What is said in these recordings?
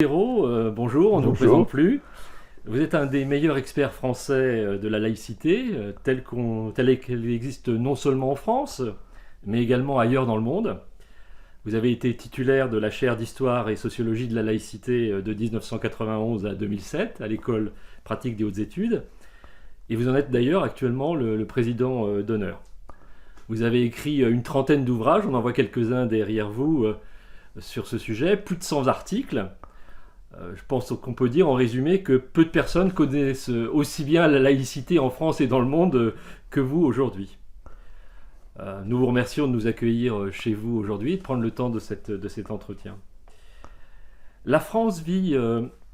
Hérault, bonjour, on ne vous Bonjour. présente plus. Vous êtes un des meilleurs experts français de la laïcité, telle qu'elle existe non seulement en France, mais également ailleurs dans le monde. Vous avez été titulaire de la chaire d'histoire et sociologie de la laïcité de 1991 à 2007 à l'école pratique des hautes études. Et vous en êtes d'ailleurs actuellement le président d'honneur. Vous avez écrit une trentaine d'ouvrages, on en voit quelques-uns derrière vous sur ce sujet, plus de 100 articles. Je pense qu'on peut dire en résumé que peu de personnes connaissent aussi bien la laïcité en France et dans le monde que vous aujourd'hui. Nous vous remercions de nous accueillir chez vous aujourd'hui et de prendre le temps de cet entretien. La France vit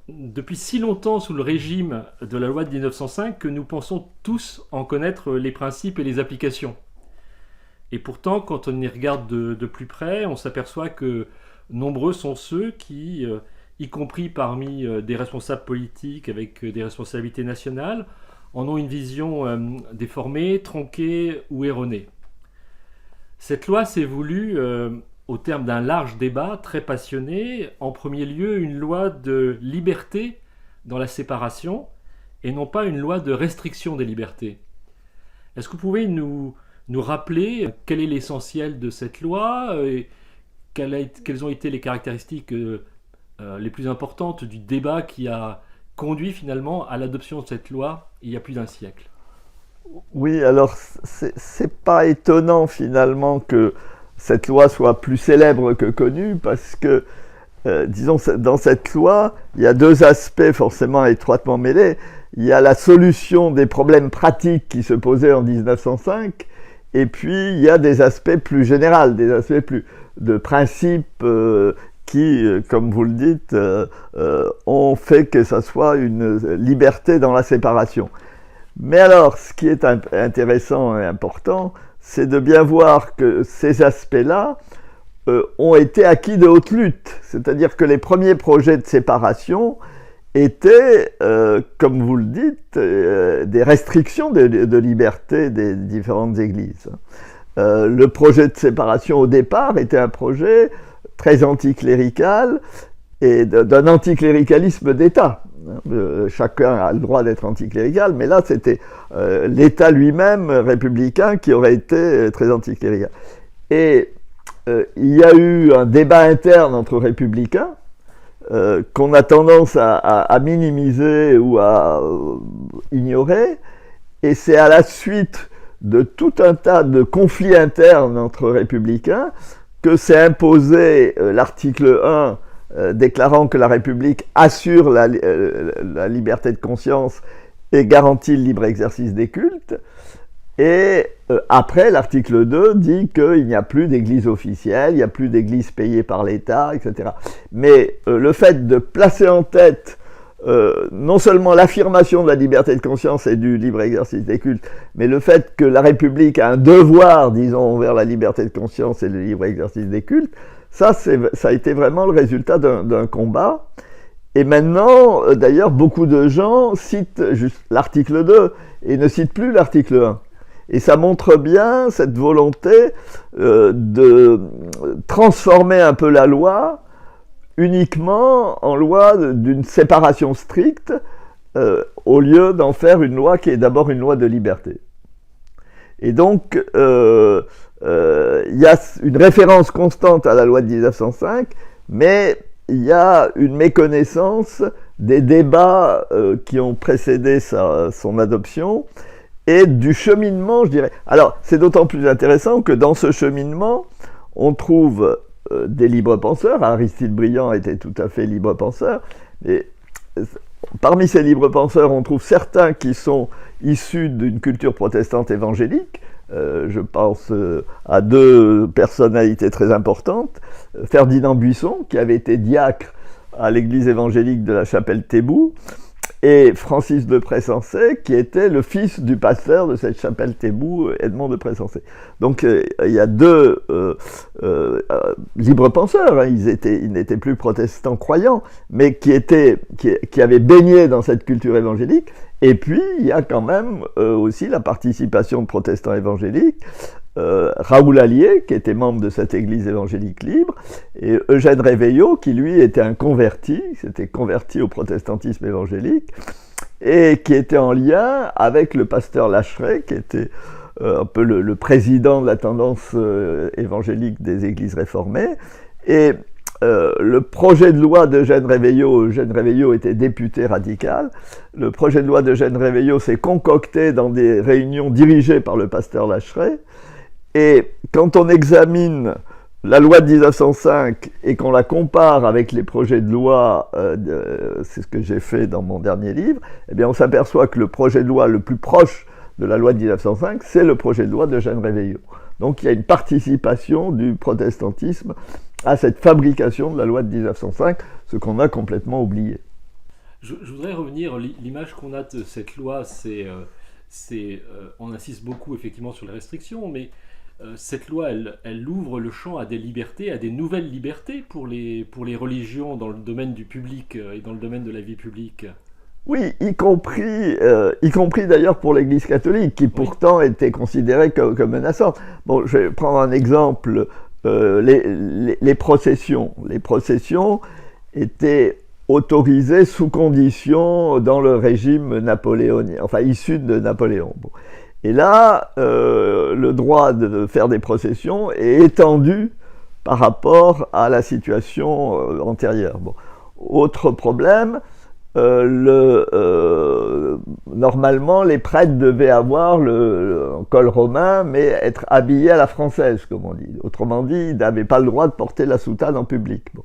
depuis si longtemps sous le régime de la loi de 1905 que nous pensons tous en connaître les principes et les applications. Et pourtant, quand on y regarde de plus près, on s'aperçoit que nombreux sont ceux qui, y compris parmi des responsables politiques avec des responsabilités nationales, en ont une vision déformée, tronquée ou erronée. Cette loi s'est voulue, au terme d'un large débat très passionné, en premier lieu une loi de liberté dans la séparation et non pas une loi de restriction des libertés. Est-ce que vous pouvez nous rappeler quel est l'essentiel de cette loi et quelles ont été les caractéristiques les plus importantes du débat qui a conduit finalement à l'adoption de cette loi il y a plus d'un siècle? Oui, alors c'est pas étonnant finalement que cette loi soit plus célèbre que connue parce que, disons, dans cette loi, il y a deux aspects forcément étroitement mêlés. Il y a la solution des problèmes pratiques qui se posaient en 1905 et puis il y a des aspects plus généraux, des aspects plus de principe qui, comme vous le dites, ont fait que ça soit une liberté dans la séparation. Mais alors, ce qui est intéressant et important, c'est de bien voir que ces aspects-là ont été acquis de haute lutte. C'est-à-dire que les premiers projets de séparation étaient, comme vous le dites, des restrictions de liberté des différentes églises. Le projet de séparation au départ était un projet très anticlérical et d'un anticléricalisme d'État. Chacun a le droit d'être anticlérical, mais là c'était l'État lui-même républicain qui aurait été très anticlérical. Et il y a eu un débat interne entre républicains qu'on a tendance à minimiser ou à ignorer, et c'est à la suite de tout un tas de conflits internes entre républicains que s'est imposé l'article 1 déclarant que la République assure la liberté de conscience et garantit le libre exercice des cultes. Et après, l'article 2 dit qu'il n'y a plus d'église officielle, il n'y a plus d'église payée par l'État, etc. Mais le fait de placer en tête non seulement l'affirmation de la liberté de conscience et du libre exercice des cultes, mais le fait que la République a un devoir, disons, envers la liberté de conscience et le libre exercice des cultes, ça a été vraiment le résultat d'un combat. Et maintenant, d'ailleurs, beaucoup de gens citent juste l'article 2 et ne citent plus l'article 1. Et ça montre bien cette volonté de transformer un peu la loi uniquement en loi d'une séparation stricte, au lieu d'en faire une loi qui est d'abord une loi de liberté. Et donc, il y a une référence constante à la loi de 1905, mais il y a une méconnaissance des débats qui ont précédé son adoption et du cheminement, je dirais. Alors, c'est d'autant plus intéressant que dans ce cheminement, on trouve des libres penseurs. Aristide Briand était tout à fait libre penseur. Et parmi ces libres penseurs, on trouve certains qui sont issus d'une culture protestante évangélique. Je pense à deux personnalités très importantes. Ferdinand Buisson, qui avait été diacre à l'église évangélique de la Chapelle-Thébou, et Francis de Pressensé, qui était le fils du pasteur de cette Chapelle-Thébou, Edmond de Pressensé. Donc il y a deux libres penseurs, hein. Ils n'étaient plus protestants croyants, mais qui avaient baigné dans cette culture évangélique. Et puis il y a quand même aussi la participation de protestants évangéliques Raoul Allier, qui était membre de cette église évangélique libre, et Eugène Réveillot, qui lui était un converti, s'était converti au protestantisme évangélique, et qui était en lien avec le pasteur Lacheret, qui était un peu le président de la tendance évangélique des églises réformées. Et le projet de loi d'Eugène Réveillot était député radical, le projet de loi d'Eugène Réveillot s'est concocté dans des réunions dirigées par le pasteur Lacheret. Et quand on examine la loi de 1905 et qu'on la compare avec les projets de loi, c'est ce que j'ai fait dans mon dernier livre, eh bien on s'aperçoit que le projet de loi le plus proche de la loi de 1905, c'est le projet de loi d'Eugène Réveillot. Donc il y a une participation du protestantisme à cette fabrication de la loi de 1905, ce qu'on a complètement oublié. Je voudrais revenir, l'image qu'on a de cette loi, on insiste beaucoup effectivement sur les restrictions, mais cette loi, elle ouvre le champ à des libertés, à des nouvelles libertés pour les religions dans le domaine du public et dans le domaine de la vie publique. Oui, y compris d'ailleurs pour l'Église catholique, qui pourtant était considérée comme menaçante. Bon, je vais prendre un exemple, les processions. Les processions étaient autorisées sous condition dans le régime napoléonien, enfin issu de Napoléon. Bon. Et là, le droit de faire des processions est étendu par rapport à la situation antérieure. Bon. Autre problème, normalement, les prêtres devaient avoir le col romain, mais être habillés à la française, comme on dit. Autrement dit, ils n'avaient pas le droit de porter la soutane en public. Bon.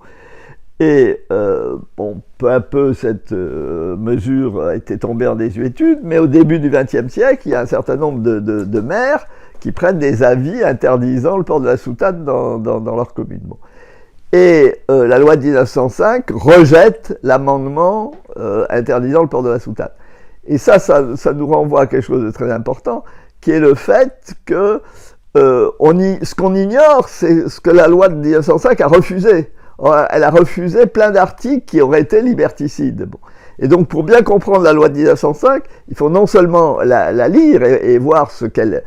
Et peu à peu, cette mesure a été tombée en désuétude, mais au début du XXe siècle, il y a un certain nombre de maires qui prennent des avis interdisant le port de la soutane dans leur commune. Bon. Et la loi de 1905 rejette l'amendement interdisant le port de la soutane. Et ça nous renvoie à quelque chose de très important, qui est le fait que ce qu'on ignore, c'est ce que la loi de 1905 a refusé. Elle a refusé plein d'articles qui auraient été liberticides. Bon. Et donc, pour bien comprendre la loi de 1905, il faut non seulement la lire et voir ce qu'elle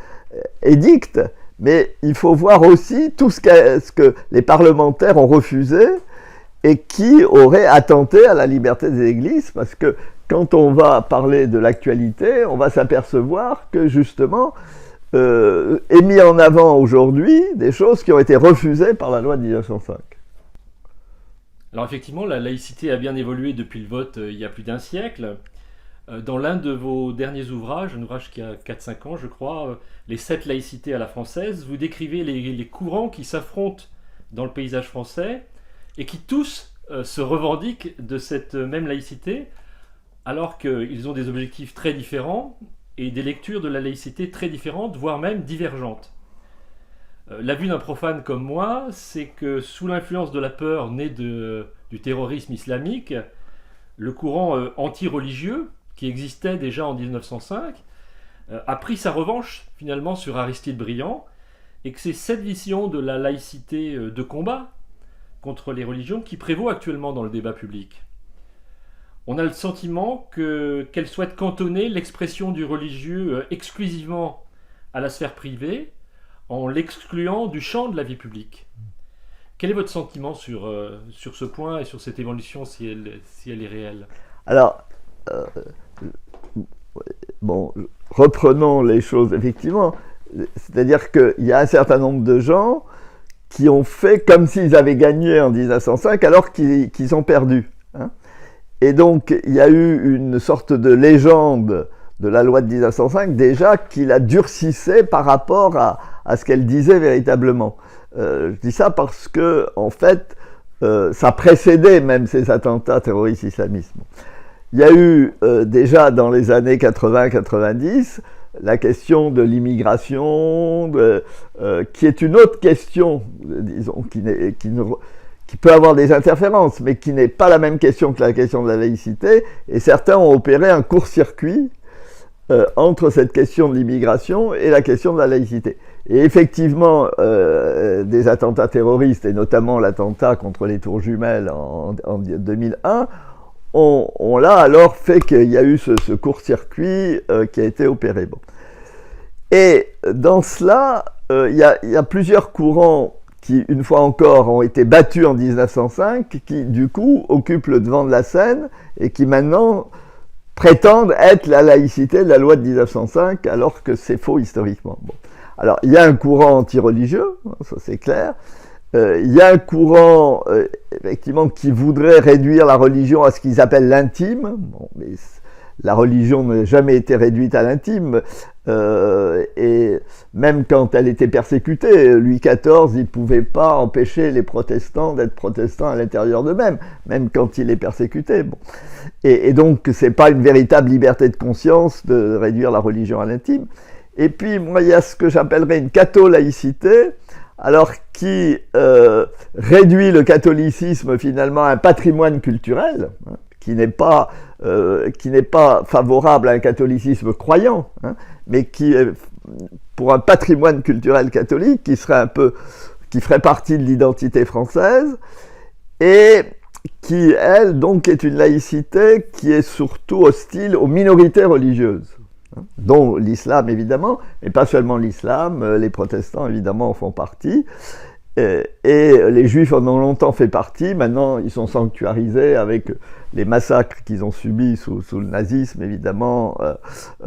édicte, mais il faut voir aussi tout ce que les parlementaires ont refusé et qui aurait attenté à la liberté des églises, parce que quand on va parler de l'actualité, on va s'apercevoir que justement, est mis en avant aujourd'hui des choses qui ont été refusées par la loi de 1905. Alors effectivement, la laïcité a bien évolué depuis le vote il y a plus d'un siècle. Dans l'un de vos derniers ouvrages, un ouvrage qui a 4-5 ans je crois, Les 7 laïcités à la française, vous décrivez les courants qui s'affrontent dans le paysage français et qui tous se revendiquent de cette même laïcité alors qu'ils ont des objectifs très différents et des lectures de la laïcité très différentes, voire même divergentes. La vue d'un profane comme moi, c'est que sous l'influence de la peur née du terrorisme islamique, le courant anti-religieux, qui existait déjà en 1905, a pris sa revanche finalement sur Aristide Briand, et que c'est cette vision de la laïcité de combat contre les religions qui prévaut actuellement dans le débat public. On a le sentiment qu'elle souhaite cantonner l'expression du religieux exclusivement à la sphère privée, en l'excluant du champ de la vie publique. Quel est votre sentiment sur ce point et sur cette évolution, si elle est réelle ? Alors, reprenons les choses effectivement. C'est-à-dire qu'il y a un certain nombre de gens qui ont fait comme s'ils avaient gagné en 1905 alors qu'ils ont perdu. Hein. Et donc, il y a eu une sorte de légende de la loi de 1905 déjà qui la durcissait par rapport à ce qu'elle disait véritablement. Je dis ça parce que, en fait, ça précédait même ces attentats terroristes islamistes. Il y a eu déjà dans les années 80-90 la question de l'immigration, qui est une autre question, disons, qui peut avoir des interférences, mais qui n'est pas la même question que la question de la laïcité, et certains ont opéré un court-circuit entre cette question de l'immigration et la question de la laïcité. Et effectivement, des attentats terroristes, et notamment l'attentat contre les Tours Jumelles en 2001, on l'a alors fait qu'il y a eu ce court-circuit qui a été opéré. Bon. Et dans cela, il y a plusieurs courants qui, une fois encore, ont été battus en 1905, qui, du coup, occupent le devant de la scène et qui, maintenant, prétendent être la laïcité de la loi de 1905, alors que c'est faux historiquement. Bon. Alors, il y a un courant anti-religieux, ça c'est clair. Il y a un courant, effectivement, qui voudrait réduire la religion à ce qu'ils appellent l'intime. Bon, mais la religion n'a jamais été réduite à l'intime. Et même quand elle était persécutée, Louis XIV, il ne pouvait pas empêcher les protestants d'être protestants à l'intérieur d'eux-mêmes, même quand il est persécuté. Bon. Et donc, ce n'est pas une véritable liberté de conscience de réduire la religion à l'intime. Et puis, moi, il y a ce que j'appellerais une catho-laïcité, alors qui réduit le catholicisme finalement à un patrimoine culturel, hein, qui n'est pas favorable à un catholicisme croyant, hein, mais qui est pour un patrimoine culturel catholique qui ferait partie de l'identité française, et qui, elle, donc, est une laïcité qui est surtout hostile aux minorités religieuses, dont l'islam évidemment, mais pas seulement l'islam, les protestants évidemment en font partie, et les juifs en ont longtemps fait partie. Maintenant ils sont sanctuarisés avec les massacres qu'ils ont subis sous le nazisme évidemment.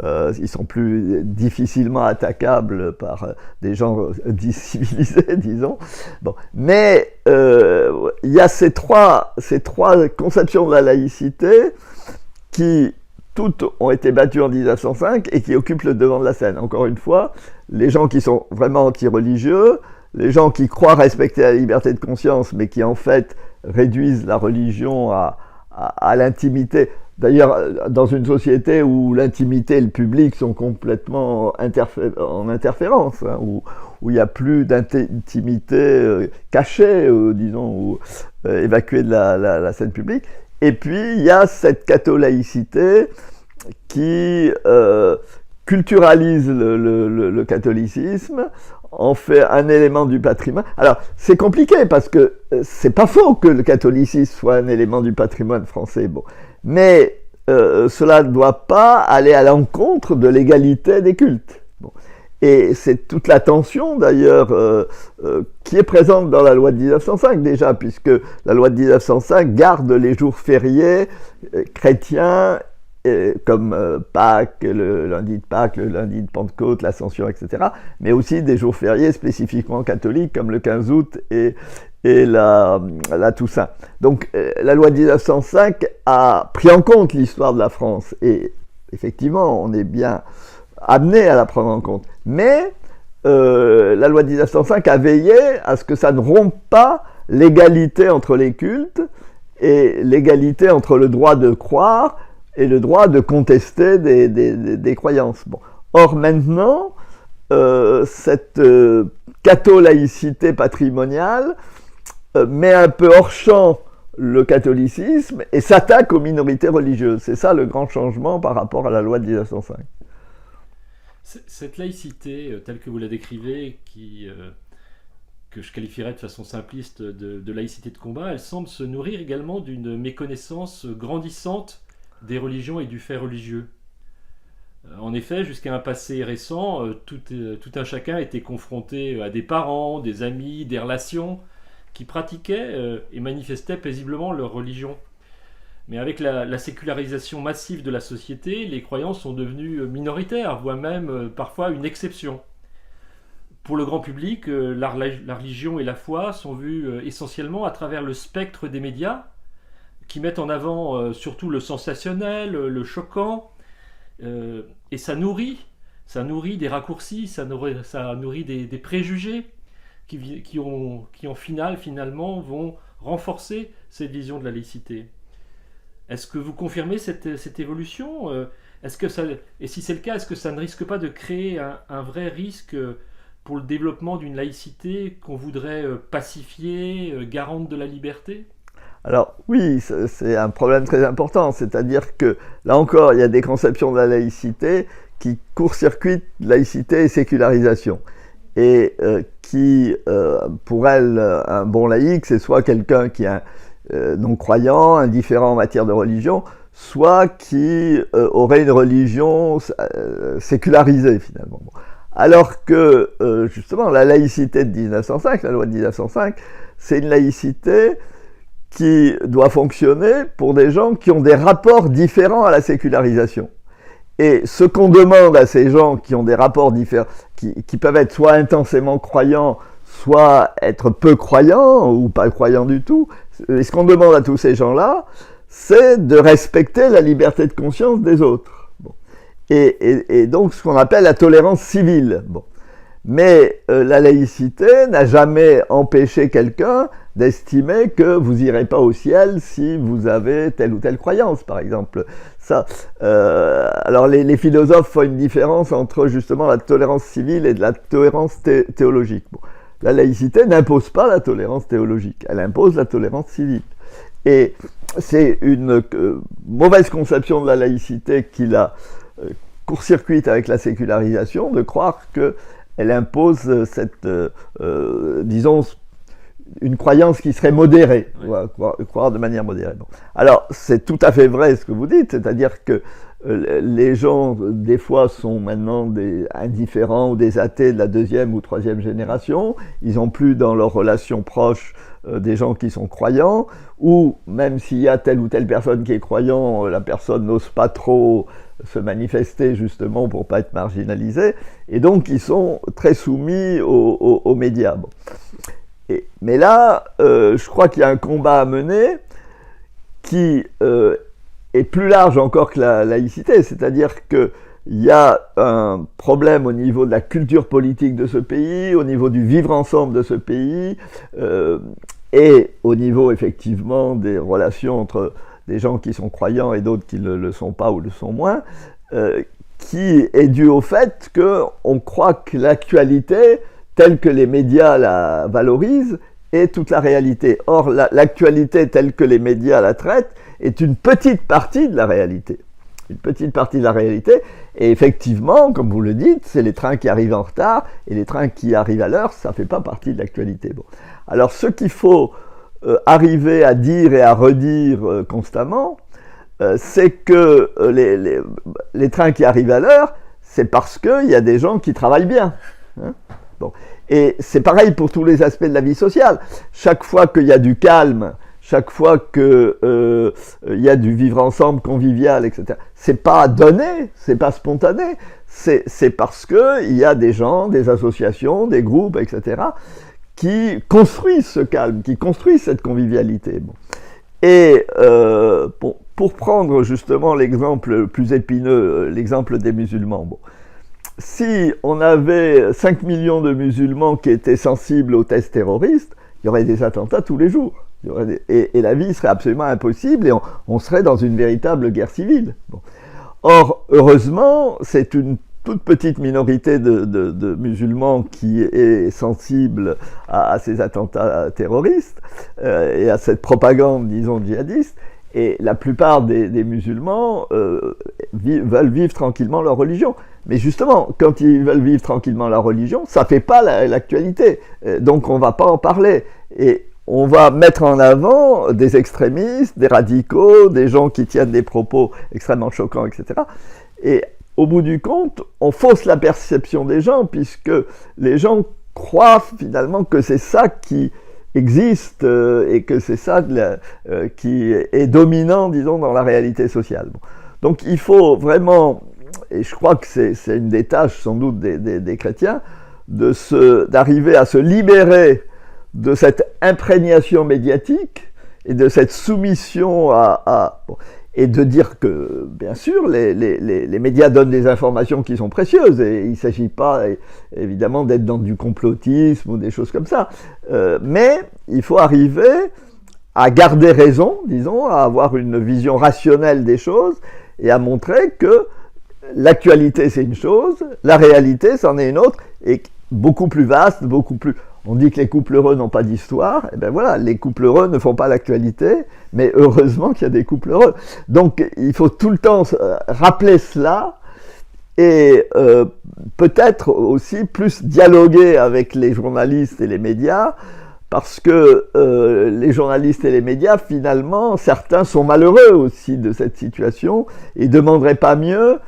Ils sont plus difficilement attaquables par des gens civilisés, disons. Bon. Mais il y a ces trois conceptions de la laïcité qui toutes ont été battues en 1905 et qui occupent le devant de la scène. Encore une fois, les gens qui sont vraiment anti-religieux, les gens qui croient respecter la liberté de conscience, mais qui en fait réduisent la religion à l'intimité. D'ailleurs, dans une société où l'intimité et le public sont complètement en interférence, hein, où il n'y a plus d'intimité cachée, disons, ou évacuée de la scène publique. Et puis, il y a cette catho-laïcité qui culturalise le catholicisme, en fait un élément du patrimoine. Alors, c'est compliqué parce que c'est pas faux que le catholicisme soit un élément du patrimoine français, bon. Mais cela ne doit pas aller à l'encontre de l'égalité des cultes. Bon. Et c'est toute la tension, d'ailleurs, qui est présente dans la loi de 1905 déjà, puisque la loi de 1905 garde les jours fériés chrétiens, comme Pâques, le lundi de Pâques, le lundi de Pentecôte, l'Ascension, etc., mais aussi des jours fériés spécifiquement catholiques, comme le 15 août et la Toussaint. Donc la loi de 1905 a pris en compte l'histoire de la France, et effectivement, on est bien amené à la prendre en compte. Mais la loi de 1905 a veillé à ce que ça ne rompe pas l'égalité entre les cultes et l'égalité entre le droit de croire et le droit de contester des croyances. Bon. Or maintenant, cette catho-laïcité patrimoniale met un peu hors champ le catholicisme et s'attaque aux minorités religieuses. C'est ça le grand changement par rapport à la loi de 1905. Cette laïcité, telle que vous la décrivez, que je qualifierais de façon simpliste de laïcité de combat, elle semble se nourrir également d'une méconnaissance grandissante des religions et du fait religieux. En effet, jusqu'à un passé récent, tout un chacun était confronté à des parents, des amis, des relations qui pratiquaient et manifestaient paisiblement leur religion. Mais avec la sécularisation massive de la société, les croyances sont devenues minoritaires, voire même parfois une exception. Pour le grand public, la religion et la foi sont vues essentiellement à travers le spectre des médias, qui mettent en avant surtout le sensationnel, le choquant, et ça nourrit des raccourcis, ça nourrit des préjugés qui en finalement vont renforcer cette vision de la laïcité. Est-ce que vous confirmez cette évolution ? Et si c'est le cas, est-ce que ça ne risque pas de créer un vrai risque pour le développement d'une laïcité qu'on voudrait pacifier, garante de la liberté ? Alors oui, c'est un problème très important, c'est-à-dire que là encore, il y a des conceptions de la laïcité qui court-circuitent laïcité et sécularisation, et qui, pour elle, un bon laïc, c'est soit quelqu'un qui est non-croyant, indifférent en matière de religion, soit qui aurait une religion sécularisée finalement. Bon. Alors que, justement, la laïcité de 1905, la loi de 1905, c'est une laïcité qui doit fonctionner pour des gens qui ont des rapports différents à la sécularisation. Et ce qu'on demande à ces gens qui ont des rapports différents, qui peuvent être soit intensément croyants, soit être peu croyants ou pas croyants du tout, et ce qu'on demande à tous ces gens-là, c'est de respecter la liberté de conscience des autres. Bon. Et donc ce qu'on appelle la tolérance civile. Bon. Mais la laïcité n'a jamais empêché quelqu'un d'estimer que vous n'irez pas au ciel si vous avez telle ou telle croyance, par exemple. Ça, alors les philosophes font une différence entre justement la tolérance civile et de la tolérance théologique. Bon. La laïcité n'impose pas la tolérance théologique, elle impose la tolérance civile. Et c'est une mauvaise conception de la laïcité qui la court-circuite avec la sécularisation, de croire qu'elle impose cette, disons, une croyance qui serait modérée, croire de manière modérée. Bon. Alors, c'est tout à fait vrai ce que vous dites, c'est-à-dire que les gens, des fois, sont maintenant des indifférents ou des athées de la deuxième ou troisième génération. Ils n'ont plus dans leurs relations proches des gens qui sont croyants, ou même s'il y a telle ou telle personne qui est croyant, la personne n'ose pas trop se manifester justement pour ne pas être marginalisée, et donc ils sont très soumis aux médias. Bon. Mais là, je crois qu'il y a un combat à mener qui est plus large encore que la laïcité, c'est-à-dire qu'il y a un problème au niveau de la culture politique de ce pays, au niveau du vivre ensemble de ce pays, et au niveau effectivement des relations entre des gens qui sont croyants et d'autres qui ne le sont pas ou le sont moins, qui est dû au fait qu'on croit que l'actualité, telle que les médias la valorisent, est toute la réalité. Or, l'actualité telle que les médias la traitent est une petite partie de la réalité. Une petite partie de la réalité, et effectivement, comme vous le dites, c'est les trains qui arrivent en retard, et les trains qui arrivent à l'heure, ça ne fait pas partie de l'actualité. Bon. Alors, ce qu'il faut arriver à dire et à redire constamment, c'est que les trains qui arrivent à l'heure, c'est parce qu'il y a des gens qui travaillent bien. Hein. Bon. Et c'est pareil pour tous les aspects de la vie sociale. Chaque fois qu'il y a du calme, chaque fois qu'il y a du vivre ensemble convivial, etc., c'est pas donné, c'est pas spontané, c'est parce qu'il y a des gens, des associations, des groupes, etc., qui construisent ce calme, qui construisent cette convivialité. Bon. Et pour prendre justement l'exemple le plus épineux, l'exemple des musulmans, bon. Si on avait 5 millions de musulmans qui étaient sensibles aux tests terroristes, il y aurait des attentats tous les jours. Et la vie serait absolument impossible et on serait dans une véritable guerre civile. Bon. Or, heureusement, c'est une toute petite minorité de musulmans qui est sensible à ces attentats terroristes et à cette propagande, disons, djihadiste. Et la plupart des musulmans veulent vivre tranquillement leur religion. Mais justement, quand ils veulent vivre tranquillement leur religion, ça ne fait pas l'actualité. Donc on ne va pas en parler. Et on va mettre en avant des extrémistes, des radicaux, des gens qui tiennent des propos extrêmement choquants, etc. Et au bout du compte, on fausse la perception des gens, puisque les gens croient finalement que c'est ça qui existe et que c'est ça qui est dominant, disons, dans la réalité sociale. Bon. Donc il faut vraiment, et je crois que c'est une des tâches sans doute des chrétiens, d'arriver à se libérer de cette imprégnation médiatique et de cette soumission et de dire que, bien sûr, les médias donnent des informations qui sont précieuses, et il ne s'agit pas, évidemment, d'être dans du complotisme ou des choses comme ça. Mais il faut arriver à garder raison, disons, à avoir une vision rationnelle des choses, et à montrer que l'actualité, c'est une chose, la réalité, c'en est une autre, et beaucoup plus vaste, beaucoup plus... On dit que les couples heureux n'ont pas d'histoire, et bien voilà, les couples heureux ne font pas l'actualité, mais heureusement qu'il y a des couples heureux. Donc il faut tout le temps rappeler cela, et peut-être aussi plus dialoguer avec les journalistes et les médias, parce que les journalistes et les médias, finalement, certains sont malheureux aussi de cette situation, et ne demanderaient pas mieux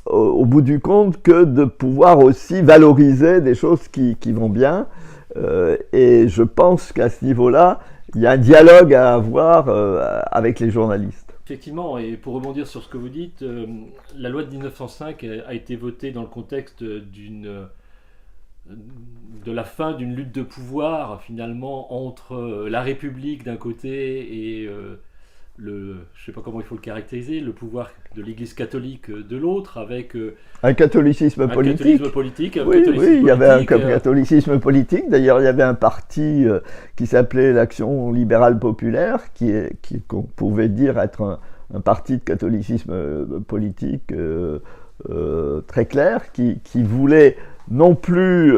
au bout du compte que de pouvoir aussi valoriser des choses qui vont bien. Et je pense qu'à ce niveau-là, il y a un dialogue à avoir avec les journalistes. Effectivement, et pour rebondir sur ce que vous dites, la loi de 1905 a été votée dans le contexte de la fin d'une lutte de pouvoir finalement entre la République d'un côté et je ne sais pas comment il faut le caractériser, le pouvoir de l'Église catholique de l'autre, avec un catholicisme politique. Oui, il y avait un catholicisme politique. D'ailleurs, il y avait un parti qui s'appelait l'Action libérale populaire, qu'on pouvait dire être un parti de catholicisme politique très clair, qui voulait non plus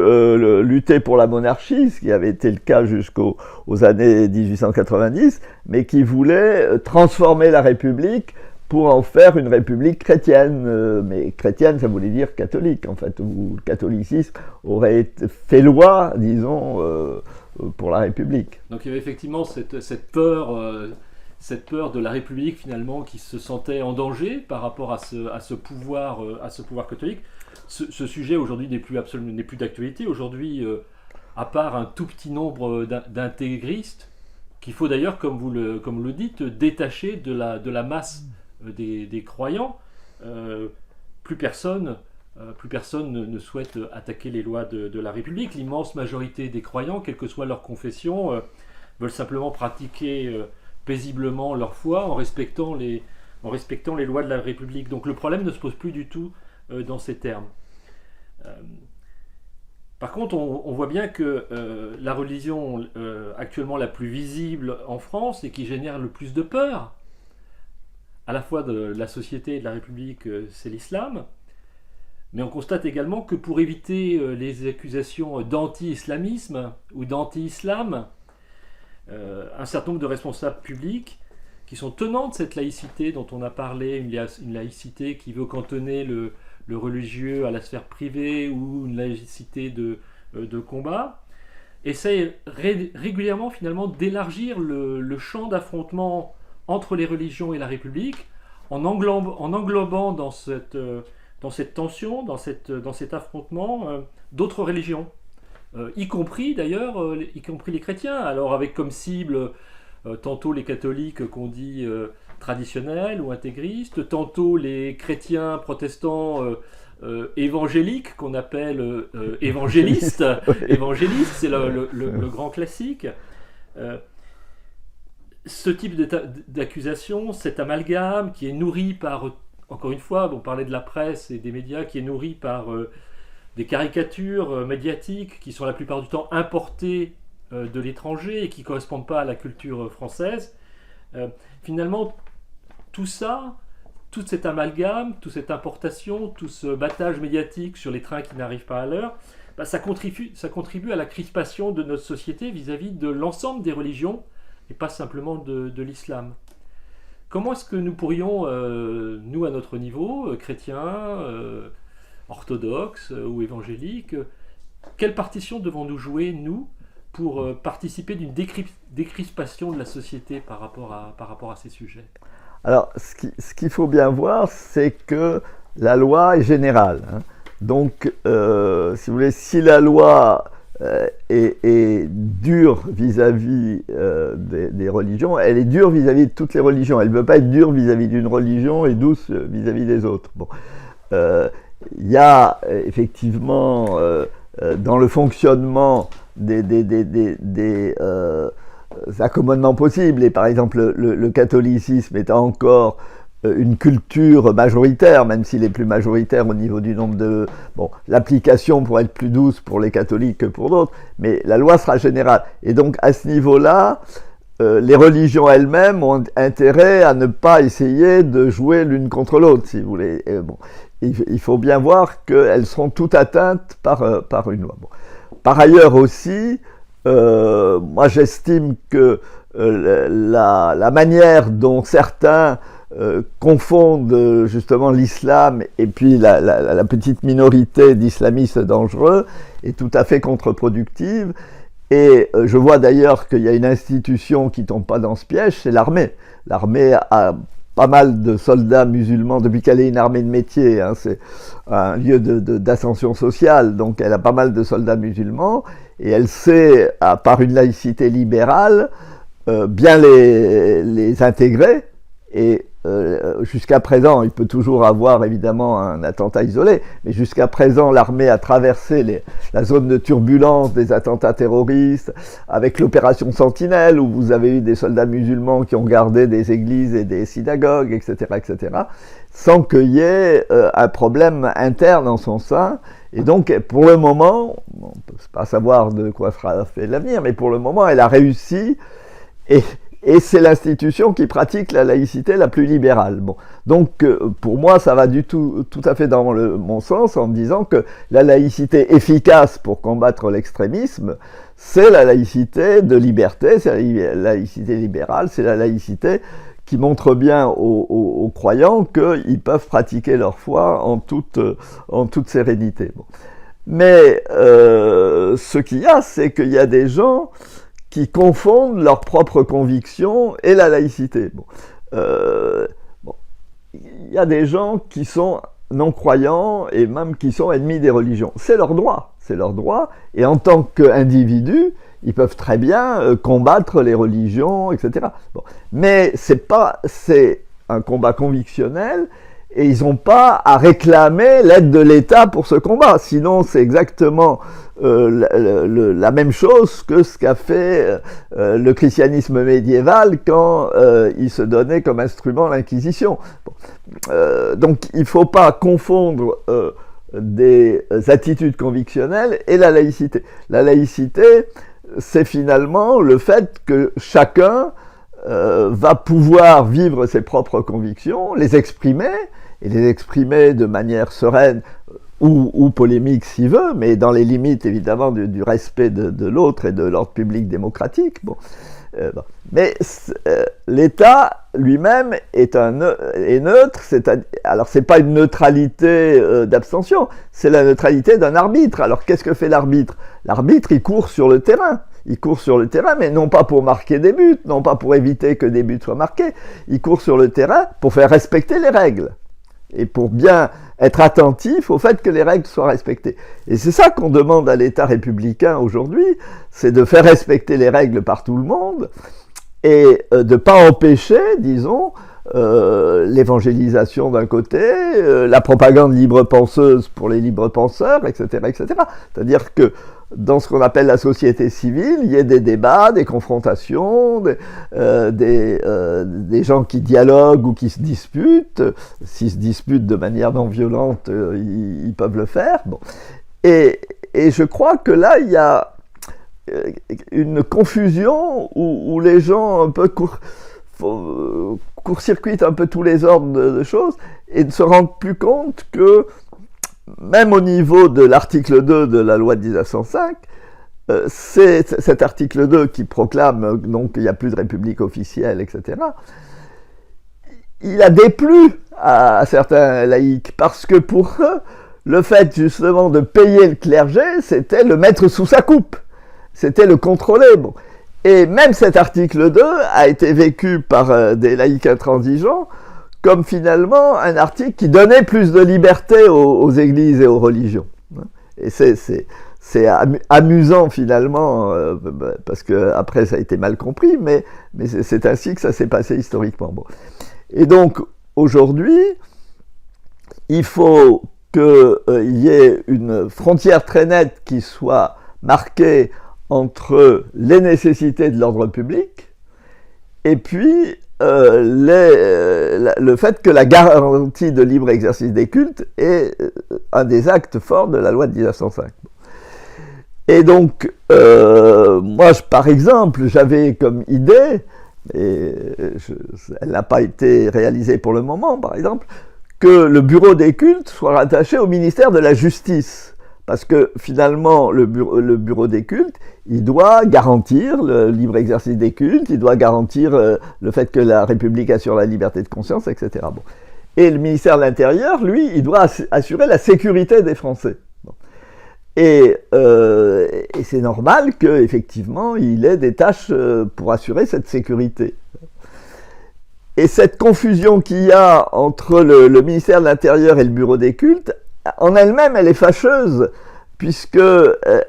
lutter pour la monarchie, ce qui avait été le cas jusqu'aux années 1890, mais qui voulait transformer la République pour en faire une République chrétienne. Mais chrétienne, ça voulait dire catholique, en fait, où le catholicisme aurait fait loi, disons, pour la République. Donc il y avait effectivement cette peur de la République, finalement, qui se sentait en danger par rapport à ce pouvoir catholique. Ce sujet aujourd'hui n'est plus d'actualité. Aujourd'hui, à part un tout petit nombre d'intégristes, qu'il faut d'ailleurs, comme vous le dites, détacher de la masse des croyants, plus personne ne souhaite attaquer les lois de la République. L'immense majorité des croyants, quelle que soit leur confession, veulent simplement pratiquer paisiblement leur foi en respectant les lois de la République. Donc le problème ne se pose plus du tout dans ces termes. Par contre, on voit bien que la religion actuellement la plus visible en France et qui génère le plus de peur, à la fois de la société et de la République, c'est l'islam. Mais on constate également que pour éviter les accusations d'anti-islamisme ou d'anti-islam, un certain nombre de responsables publics qui sont tenants de cette laïcité dont on a parlé, une laïcité qui veut cantonner le religieux à la sphère privée ou une laïcité de combat, essayent régulièrement finalement d'élargir le champ d'affrontement entre les religions et la République en englobant dans cette tension, dans cet affrontement, d'autres religions, y compris d'ailleurs, y compris les chrétiens. Alors avec comme cible tantôt les catholiques qu'on dit traditionnels ou intégristes, tantôt les chrétiens protestants évangéliques qu'on appelle évangélistes. Évangélistes, c'est le grand classique. Ce type d'accusation, cet amalgame qui est nourri par, encore une fois, on parlait de la presse et des médias, qui est nourri par des caricatures médiatiques qui sont la plupart du temps importées de l'étranger et qui ne correspondent pas à la culture française. Finalement, tout ça, tout cet amalgame, toute cette importation, tout ce battage médiatique sur les trains qui n'arrivent pas à l'heure, ça contribue à la crispation de notre société vis-à-vis de l'ensemble des religions et pas simplement de l'islam. Comment est-ce que nous pourrions, nous à notre niveau, chrétiens, orthodoxes ou évangéliques, quelle partition devons-nous jouer, nous, pour participer d'une décrispation de la société par rapport à ces sujets? Alors, ce qu'il faut bien voir, c'est que la loi est générale. Hein. Donc, si vous voulez, si la loi est dure vis-à-vis des religions, elle est dure vis-à-vis de toutes les religions. Elle ne veut pas être dure vis-à-vis d'une religion et douce vis-à-vis des autres. Bon. Il y a effectivement dans le fonctionnement des accommodements possibles, et par exemple le catholicisme étant encore une culture majoritaire, même s'il est plus majoritaire au niveau du nombre de... Bon, l'application pourrait être plus douce pour les catholiques que pour d'autres, mais la loi sera générale. Et donc à ce niveau-là, les religions elles-mêmes ont intérêt à ne pas essayer de jouer l'une contre l'autre, si vous voulez. Et bon, il faut bien voir qu'elles seront toutes atteintes par une loi. Bon. Par ailleurs aussi, moi j'estime que la manière dont certains confondent justement l'islam et puis la petite minorité d'islamistes dangereux est tout à fait contre-productive. Et je vois d'ailleurs qu'il y a une institution qui ne tombe pas dans ce piège, c'est l'armée. L'armée a pas mal de soldats musulmans depuis qu'elle est une armée de métier, hein, c'est un lieu d'ascension sociale, donc elle a pas mal de soldats musulmans, et elle sait, par une laïcité libérale, bien les intégrer, et jusqu'à présent, il peut toujours avoir évidemment un attentat isolé, mais jusqu'à présent, l'armée a traversé la zone de turbulence des attentats terroristes, avec l'opération Sentinelle, où vous avez eu des soldats musulmans qui ont gardé des églises et des synagogues, etc., sans qu'il y ait un problème interne en son sein. Et donc, pour le moment, on ne peut pas savoir de quoi sera fait l'avenir, mais pour le moment, elle a réussi, et c'est l'institution qui pratique la laïcité la plus libérale. Bon. Donc, pour moi, ça va tout à fait dans mon sens, en me disant que la laïcité efficace pour combattre l'extrémisme, c'est la laïcité de liberté, c'est la laïcité libérale, c'est la laïcité qui montre bien aux croyants qu'ils peuvent pratiquer leur foi en toute sérénité. Bon. Mais ce qu'il y a, c'est qu'il y a des gens qui confondent leurs propres convictions et la laïcité. Il y a des gens qui sont non-croyants et même qui sont ennemis des religions. C'est leur droit, et en tant qu'individus, ils peuvent très bien combattre les religions, etc. Bon. Mais c'est un combat convictionnel, et ils n'ont pas à réclamer l'aide de l'État pour ce combat. Sinon, c'est exactement la même chose que ce qu'a fait le christianisme médiéval quand il se donnait comme instrument l'Inquisition. Bon. Donc, il ne faut pas confondre des attitudes convictionnelles et la laïcité. La laïcité, c'est finalement le fait que chacun va pouvoir vivre ses propres convictions, les exprimer, et les exprimer de manière sereine ou polémique s'il veut, mais dans les limites évidemment du respect de l'autre et de l'ordre public démocratique. Bon. Mais l'État lui-même est neutre, alors c'est pas une neutralité d'abstention, c'est la neutralité d'un arbitre. Alors qu'est-ce que fait l'arbitre ? L'arbitre, il court sur le terrain. Il court sur le terrain, mais non pas pour marquer des buts, non pas pour éviter que des buts soient marqués. Il court sur le terrain pour faire respecter les règles. Et pour bien être attentif au fait que les règles soient respectées. Et c'est ça qu'on demande à l'État républicain aujourd'hui, c'est de faire respecter les règles par tout le monde et de ne pas empêcher, disons, l'évangélisation d'un côté, la propagande libre-penseuse pour les libres-penseurs, etc., etc. C'est-à-dire que dans ce qu'on appelle la société civile, il y a des débats, des confrontations, des gens qui dialoguent ou qui se disputent. S'ils se disputent de manière non violente, ils peuvent le faire. Bon. Et je crois que là, il y a une confusion où les gens un peu court-circuitent un peu tous les ordres de choses et ne se rendent plus compte que même au niveau de l'article 2 de la loi de 1905, c'est cet article 2 qui proclame donc qu'il n'y a plus de république officielle, etc. Il a déplu à certains laïcs, parce que pour eux, le fait justement de payer le clergé, c'était le mettre sous sa coupe, c'était le contrôler. Bon. Et même cet article 2 a été vécu par des laïcs intransigeants comme finalement un article qui donnait plus de liberté aux églises et aux religions. Et c'est amusant finalement, parce que après ça a été mal compris, mais c'est ainsi que ça s'est passé historiquement. Bon. Et donc aujourd'hui, il faut qu'il y ait une frontière très nette qui soit marquée entre les nécessités de l'ordre public et puis le fait que la garantie de libre exercice des cultes est un des actes forts de la loi de 1905. Et donc, moi, par exemple, j'avais comme idée, et elle n'a pas été réalisée pour le moment, par exemple, que le bureau des cultes soit rattaché au ministère de la Justice. Parce que finalement, le bureau des cultes, il doit garantir le libre exercice des cultes, il doit garantir le fait que la République assure la liberté de conscience, etc. Bon. Et le ministère de l'Intérieur, lui, il doit assurer la sécurité des Français. Bon. Et c'est normal qu'effectivement, il ait des tâches pour assurer cette sécurité. Et cette confusion qu'il y a entre le ministère de l'Intérieur et le bureau des cultes, en elle-même, elle est fâcheuse, puisque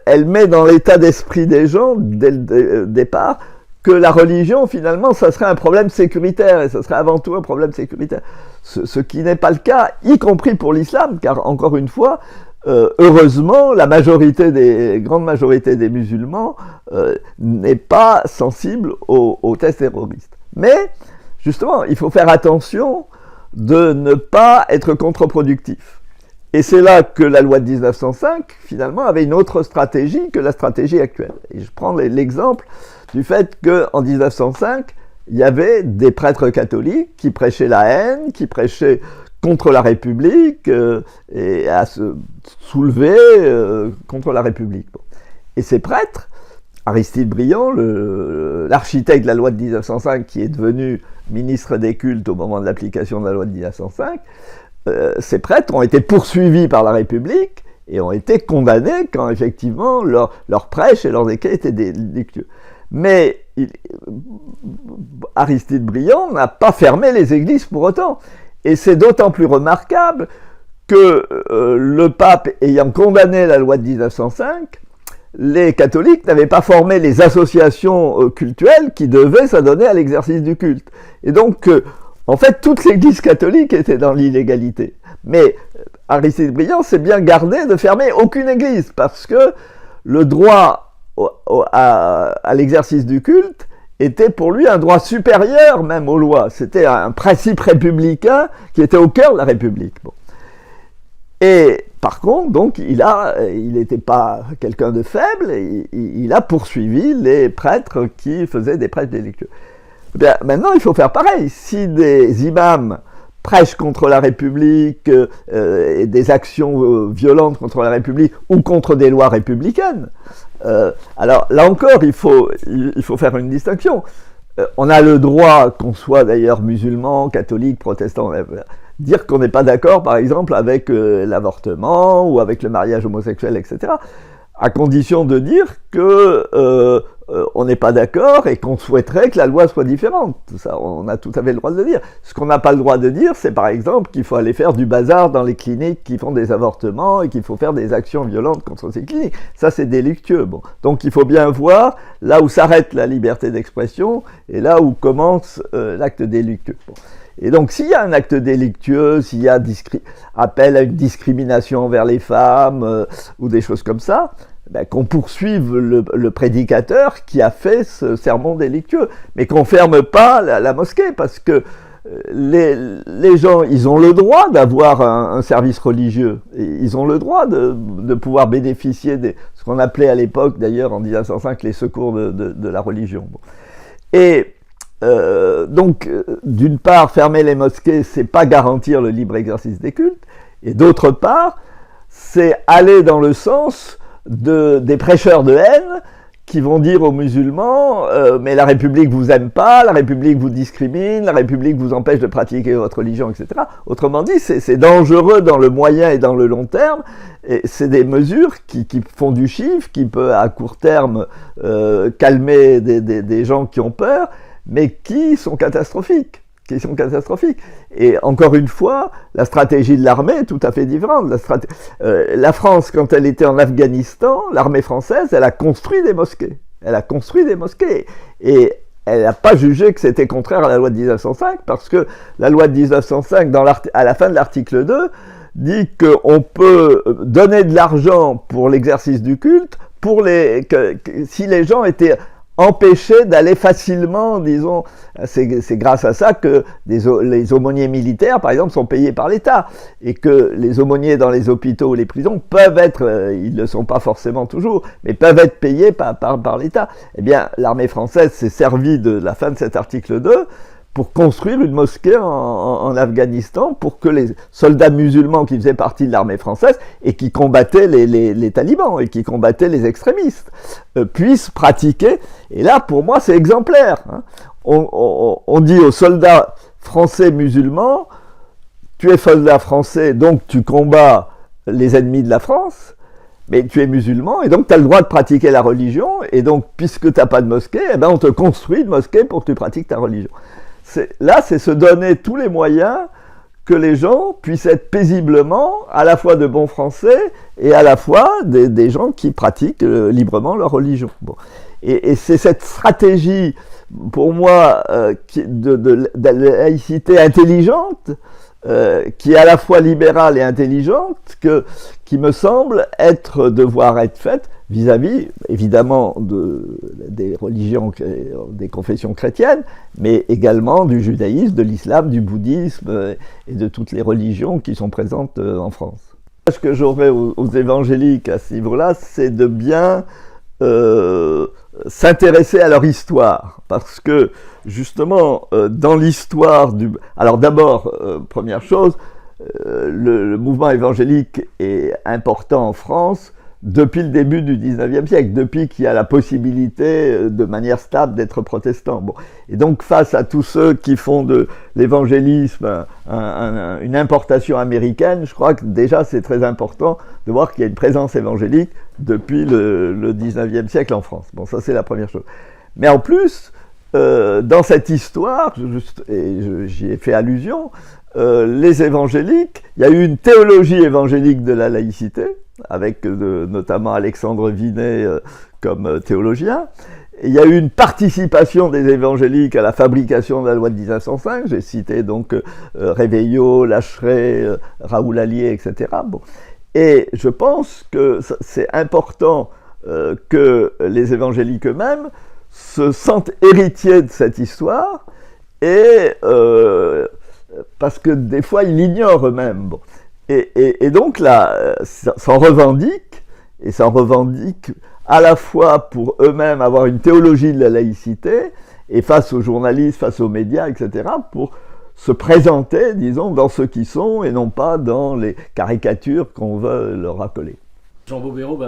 elle met dans l'état d'esprit des gens, dès le départ, que la religion, finalement, ça serait un problème sécuritaire, et ça serait avant tout un problème sécuritaire. Ce qui n'est pas le cas, y compris pour l'islam, car, encore une fois, heureusement, la grande majorité des musulmans n'est pas sensible aux tests terroristes. Mais, justement, il faut faire attention de ne pas être contre-productif. Et c'est là que la loi de 1905, finalement, avait une autre stratégie que la stratégie actuelle. Et je prends l'exemple du fait qu'en 1905, il y avait des prêtres catholiques qui prêchaient la haine, qui prêchaient contre la République et à se soulever contre la République. Bon. Et ces prêtres, Aristide Briand, l'architecte de la loi de 1905, qui est devenu ministre des cultes au moment de l'application de la loi de 1905, ces prêtres ont été poursuivis par la République et ont été condamnés quand effectivement leurs prêches et leurs écrits étaient délictueux. Mais Aristide Briand n'a pas fermé les églises pour autant. Et c'est d'autant plus remarquable que le pape ayant condamné la loi de 1905, les catholiques n'avaient pas formé les associations cultuelles qui devaient s'adonner à l'exercice du culte. Et donc, en fait, toute l'église catholique était dans l'illégalité. Mais Aristide Briand s'est bien gardé de fermer aucune église, parce que le droit à l'exercice du culte était pour lui un droit supérieur même aux lois. C'était un principe républicain qui était au cœur de la République. Bon. Et par contre, donc, il n'était pas quelqu'un de faible, il a poursuivi les prêtres qui faisaient des prêches délictueux. Bien, maintenant, il faut faire pareil. Si des imams prêchent contre la République et des actions violentes contre la République ou contre des lois républicaines, alors là encore, il faut faire une distinction. On a le droit, qu'on soit d'ailleurs musulman, catholique, protestant, dire qu'on n'est pas d'accord, par exemple, avec l'avortement ou avec le mariage homosexuel, etc., à condition de dire que on n'est pas d'accord et qu'on souhaiterait que la loi soit différente. Tout ça, on a tout à fait le droit de le dire. Ce qu'on n'a pas le droit de dire, c'est par exemple qu'il faut aller faire du bazar dans les cliniques qui font des avortements et qu'il faut faire des actions violentes contre ces cliniques. Ça, c'est délictueux. Bon. Donc il faut bien voir là où s'arrête la liberté d'expression et là où commence l'acte délictueux. Bon. Et donc, s'il y a un acte délictueux, s'il y a appel à une discrimination envers les femmes ou des choses comme ça, ben, qu'on poursuive le prédicateur qui a fait ce sermon délictueux, mais qu'on ferme pas la mosquée, parce que les gens, ils ont le droit d'avoir un service religieux, et ils ont le droit de pouvoir bénéficier de ce qu'on appelait à l'époque, d'ailleurs, en 1905, les secours de la religion. Bon. Et donc, d'une part, fermer les mosquées, c'est pas garantir le libre exercice des cultes, et d'autre part, c'est aller dans le sens des prêcheurs de haine qui vont dire aux musulmans mais la République vous aime pas, la République vous discrimine, la République vous empêche de pratiquer votre religion, etc. Autrement dit, c'est dangereux dans le moyen et dans le long terme, et c'est des mesures qui font du chiffre, qui peut à court terme calmer des gens qui ont peur, mais qui sont catastrophiques. Et encore une fois, la stratégie de l'armée est tout à fait différente. La France, quand elle était en Afghanistan, l'armée française, elle a construit des mosquées. Et elle n'a pas jugé que c'était contraire à la loi de 1905, parce que la loi de 1905, à la fin de l'article 2, dit qu'on peut donner de l'argent pour l'exercice du culte si les gens étaient empêcher d'aller facilement, disons, c'est grâce à ça que les aumôniers militaires, par exemple, sont payés par l'État, et que les aumôniers dans les hôpitaux ou les prisons peuvent être, ils ne le sont pas forcément toujours, mais peuvent être payés par l'État. Eh bien, l'armée française s'est servie de la fin de cet article 2 pour construire une mosquée en Afghanistan, pour que les soldats musulmans qui faisaient partie de l'armée française et qui combattaient les talibans et qui combattaient les extrémistes puissent pratiquer. Et là, pour moi, c'est exemplaire. Hein. On dit aux soldats français musulmans, tu es soldat français, donc tu combats les ennemis de la France, mais tu es musulman, et donc tu as le droit de pratiquer la religion, et donc, puisque tu n'as pas de mosquée, eh ben, on te construit une mosquée pour que tu pratiques ta religion. Là, c'est se donner tous les moyens que les gens puissent être paisiblement à la fois de bons Français et à la fois des gens qui pratiquent librement leur religion. Bon. Et c'est cette stratégie, pour moi, de la laïcité intelligente, qui est à la fois libérale et intelligente, qui me semble devoir être faite vis-à-vis, évidemment, des religions, des confessions chrétiennes, mais également du judaïsme, de l'islam, du bouddhisme et de toutes les religions qui sont présentes en France. Ce que j'aurais aux évangéliques à ce niveau-là, c'est de bien s'intéresser à leur histoire, parce que justement dans l'histoire alors d'abord, première chose, le mouvement évangélique est important en France depuis le début du 19e siècle, depuis qu'il y a la possibilité de manière stable d'être protestant. Bon. Et donc face à tous ceux qui font de l'évangélisme une importation américaine, je crois que déjà c'est très important de voir qu'il y a une présence évangélique depuis le 19e siècle en France. Bon, ça c'est la première chose. Mais en plus, dans cette histoire, et j'y ai fait allusion, les évangéliques, il y a eu une théologie évangélique de la laïcité, avec notamment Alexandre Vinet comme théologien. Et il y a eu une participation des évangéliques à la fabrication de la loi de 1905. J'ai cité donc Réveillot, Lacheret, Raoul Allier, etc. Bon. Et je pense que c'est important que les évangéliques eux-mêmes se sentent héritiers de cette histoire, et parce que des fois ils l'ignorent eux-mêmes. Bon. Et donc là, s'en revendiquent, et s'en revendiquent à la fois pour eux-mêmes avoir une théologie de la laïcité, et face aux journalistes, face aux médias, etc., pour se présenter, disons, dans ce qu'ils sont, et non pas dans les caricatures qu'on veut leur rappeler. Jean Bobéro,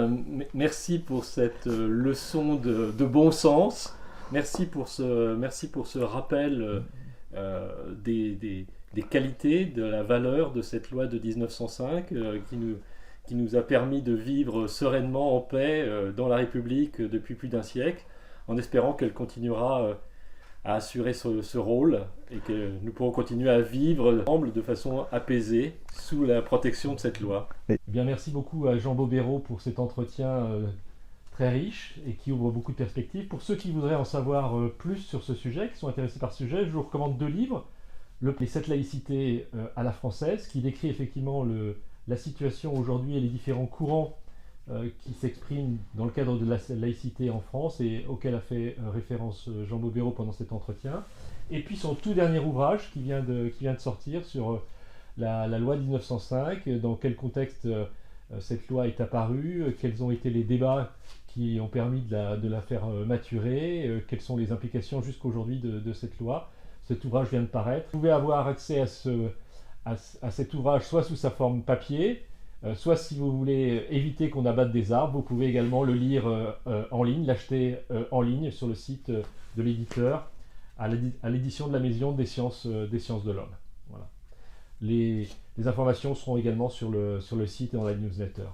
merci pour cette leçon de bon sens. Merci pour ce rappel des qualités, de la valeur de cette loi de 1905 qui nous a permis de vivre sereinement en paix dans la République depuis plus d'un siècle, en espérant qu'elle continuera à assurer ce rôle et que nous pourrons continuer à vivre ensemble de façon apaisée sous la protection de cette loi. Oui. Bien, merci beaucoup à Jean Bobéro pour cet entretien très riche et qui ouvre beaucoup de perspectives. Pour ceux qui voudraient en savoir plus sur ce sujet, qui sont intéressés par ce sujet, je vous recommande 2 livres. Les 7 laïcités à la française, qui décrit effectivement la situation aujourd'hui et les différents courants qui s'expriment dans le cadre de la laïcité en France et auquel a fait référence Jean Bobéro pendant cet entretien. Et puis son tout dernier ouvrage qui vient de sortir sur la loi de 1905, dans quel contexte cette loi est apparue, quels ont été les débats qui ont permis de la faire maturer, quelles sont les implications jusqu'aujourd'hui de cette loi. Cet ouvrage vient de paraître. Vous pouvez avoir accès à cet ouvrage soit sous sa forme papier, soit si vous voulez éviter qu'on abatte des arbres, vous pouvez également le lire en ligne, l'acheter en ligne sur le site de l'éditeur, à l'édition de la Maison des sciences de l'homme. Voilà. Les informations seront également sur le site et dans la newsletter.